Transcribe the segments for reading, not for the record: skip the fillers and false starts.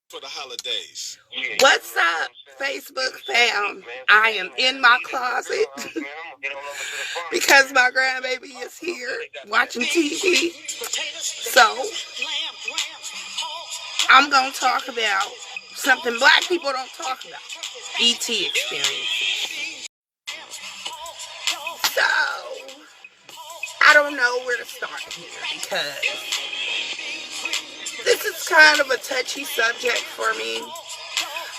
for the holidays. What's up, Facebook fam? I am in my closet because my grandbaby is here watching TV. So, I'm going to talk about something black people don't talk about. ET experience. So, I don't know where to start here because this is kind of a touchy subject for me.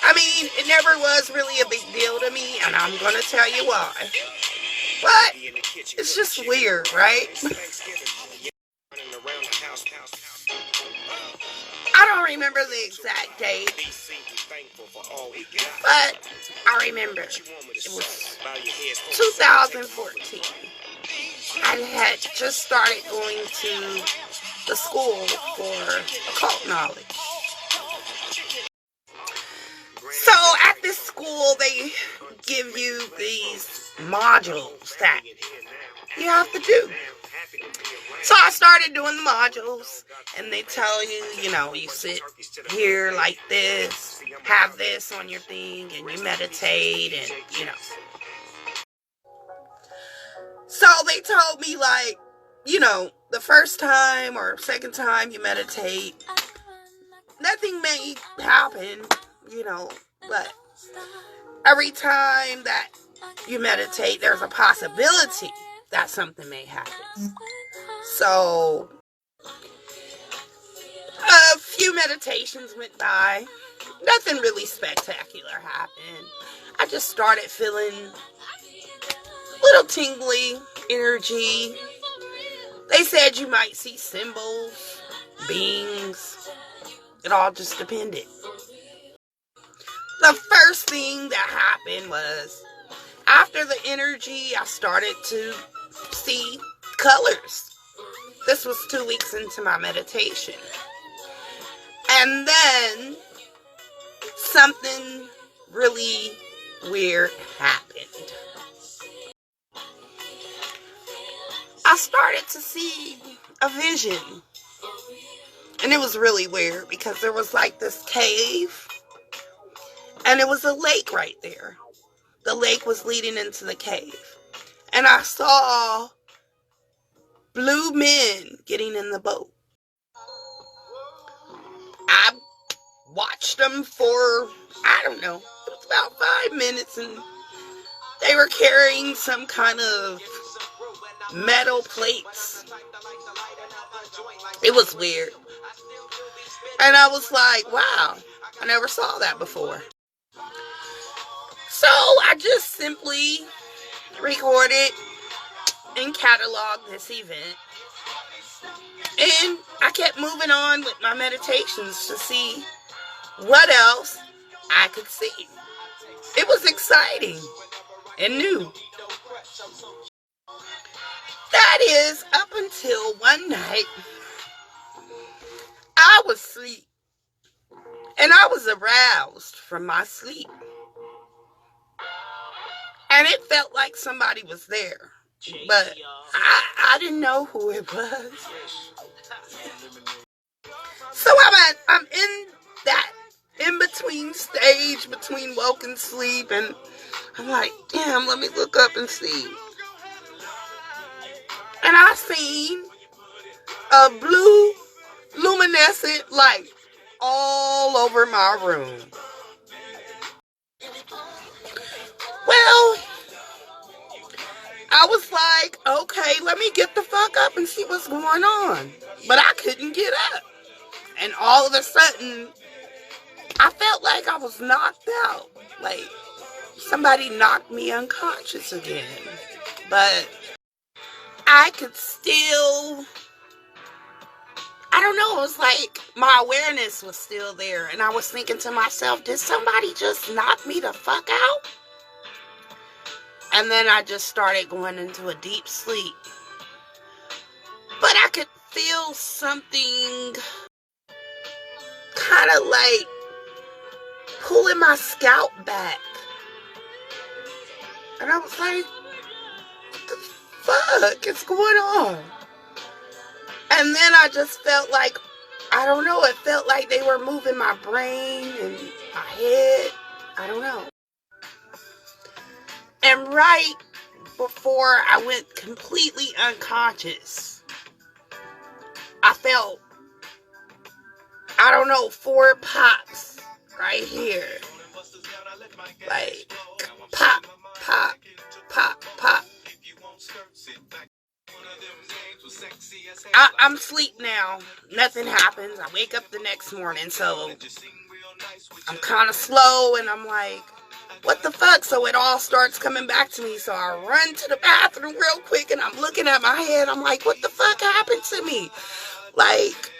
I mean, it never was really a big deal to me, and I'm going to tell you why. But it's just weird, right? I don't remember the exact date, but I remember it was 2014. I had just started going to the school for occult knowledge. So at this school, they give you these modules that you have to do. So I started doing the modules, and they tell you, you sit here like this, have this on your thing, and you meditate, and, So they told me, the first time or second time you meditate, nothing may happen, but every time that you meditate, there's a possibility that something may happen. So, a few meditations went by. Nothing really spectacular happened. I just started feeling a little tingly energy. They said you might see symbols, beings. It all just depended. The first thing that happened was, after the energy, I started to see colors. This was 2 weeks into my meditation. And then something really weird happened. I started to see a vision. And it was really weird because there was like this cave. And it was a lake right there. The lake was leading into the cave. And I saw blue men getting in the boat. I watched them for, I don't know, it was about 5 minutes, and they were carrying some kind of metal plates. It was weird. And I was like, wow, I never saw that before. So I just simply recorded and cataloged this event. And I kept moving on with my meditations to see what else I could see. It was exciting and new. That is, up until one night, I was asleep. And I was aroused from my sleep. And it felt like somebody was there. But I didn't know who it was. So I'm in that in-between stage between woke and sleep. And I'm like, damn, let me look up and see. And I seen a blue luminescent light all over my room. Well, I was like, okay, let me get the fuck up and see what's going on. But I couldn't get up. And all of a sudden, I felt like I was knocked out. Like somebody knocked me unconscious again. But I could still, I don't know, it was like my awareness was still there. And I was thinking to myself, did somebody just knock me the fuck out? And then I just started going into a deep sleep. But I could feel something kind of like pulling my scalp back. And I was like, what the fuck is going on? And then I just felt like I don't know, it felt like they were moving my brain and my head. I don't know. And right before I went completely unconscious, I felt, I don't know, 4 pops right here. Like, pop, pop, pop, pop. I'm asleep now. Nothing happens. I wake up the next morning, so I'm kind of slow, and I'm like, what the fuck? So it all starts coming back to me. So I run to the bathroom real quick, and I'm looking at my head. I'm like, what the fuck happened to me? Like,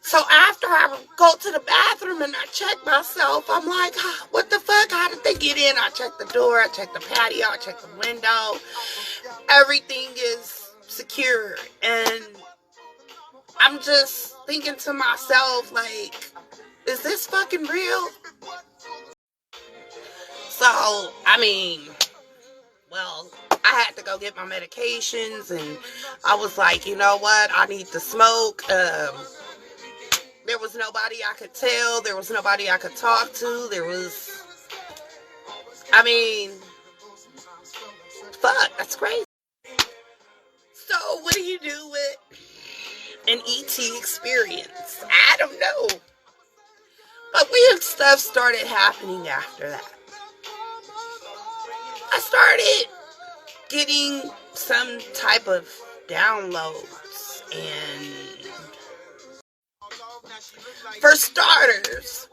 so after I go to the bathroom and I check myself, I'm like, what the fuck? How did they get in? I check the door, I check the patio, I check the window. Everything is secure. And I'm just thinking to myself, like, is this fucking real? So, I mean, well, I had to go get my medications, and I was like, you know what? I need to smoke. There was nobody I could tell. There was nobody I could talk to. I mean, fuck, that's crazy. So, what do you do with an ET experience? I don't know. But weird stuff started happening after that. I started getting some type of downloads, and for starters,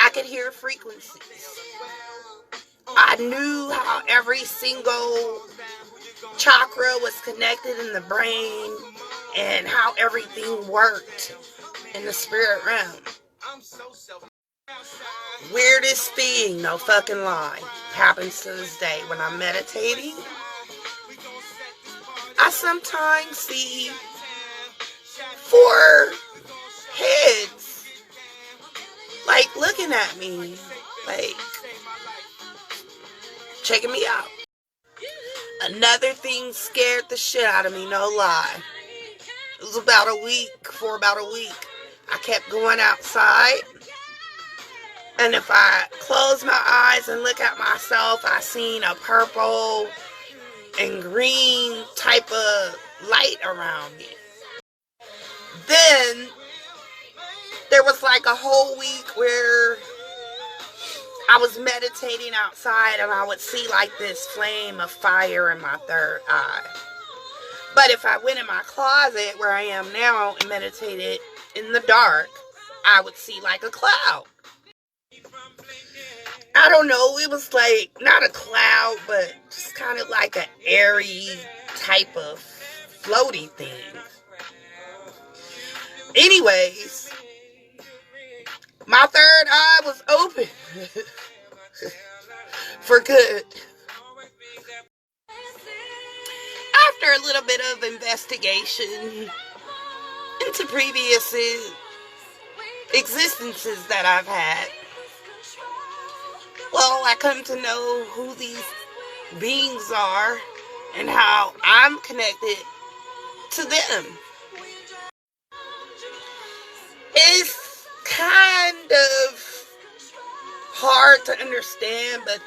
I could hear frequencies. I knew how every single chakra was connected in the brain and how everything worked in the spirit realm. Weirdest thing, no fucking lie, happens to this day. When I'm meditating, I sometimes see 4 heads, like, looking at me, like, checking me out. Another thing scared the shit out of me, no lie. It was for about a week, I kept going outside, and if I close my eyes and look at myself, I seen a purple and green type of light around me. Then there was like a whole week where I was meditating outside, and I would see like this flame of fire in my third eye. But if I went in my closet where I am now and meditated in the dark, I would see like a cloud. I don't know, it was like not a cloud, but just kind of like an airy type of floaty thing. Anyways, my third eye was open for good. After a little bit of investigation into previous existences that I've had, well, I come to know who these beings are and how I'm connected to them. It's kind of hard to understand, but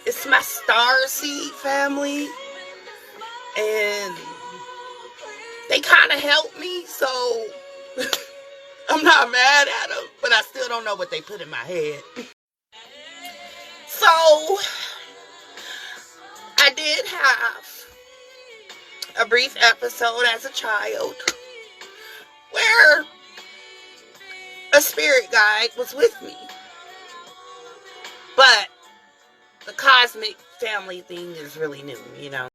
it's my starseed family, and they kind of help me, so I'm not mad at them, but I still don't know what they put in my head. So, I did have a brief episode as a child where a spirit guide was with me. But the cosmic family thing is really new, you know.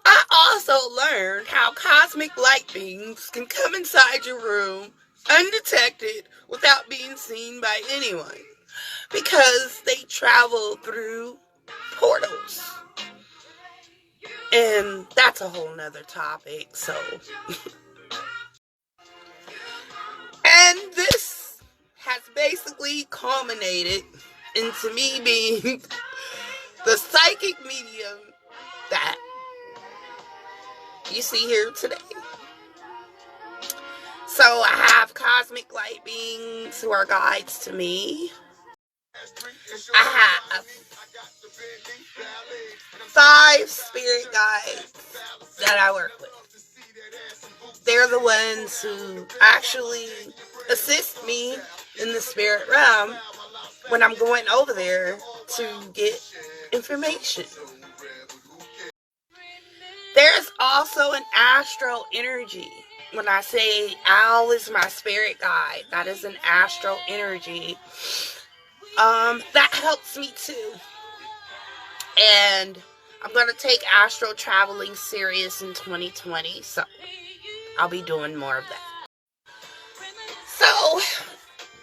I also learned how cosmic light beings can come inside your room undetected without being seen by anyone, because they travel through portals. And that's a whole nother topic, so. And this has basically culminated into me being the psychic medium that you see here today. So I have cosmic light beings who are guides to me. I have 5 spirit guides that I work with. They're the ones who actually assist me in the spirit realm when I'm going over there to get information. There's also an astral energy. When I say owl is my spirit guide, that is an astral energy. That helps me too. And I'm going to take astral traveling serious in 2020, so I'll be doing more of that. So,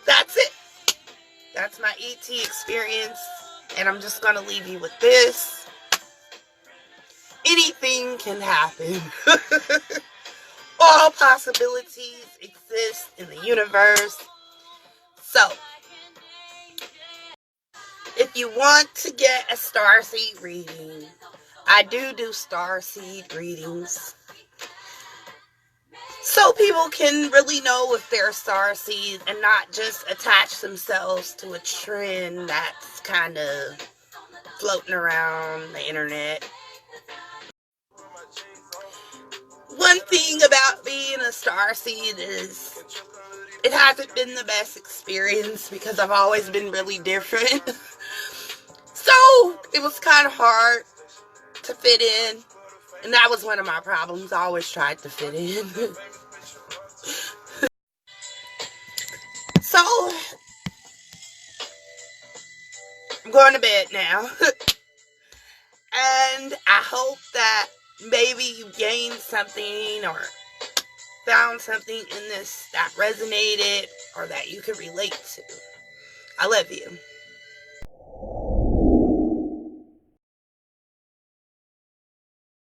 that's it. That's my ET experience, and I'm just going to leave you with this. Anything can happen. All possibilities exist in the universe. So, if you want to get a starseed reading, I do starseed readings. So people can really know if they're starseed and not just attach themselves to a trend that's kind of floating around the internet. One thing about being a starseed is it hasn't been the best experience because I've always been really different. So it was kind of hard to fit in. And that was one of my problems. I always tried to fit in. So, I'm going to bed now. And I hope that maybe you gained something or found something in this that resonated or that you could relate to. I love you.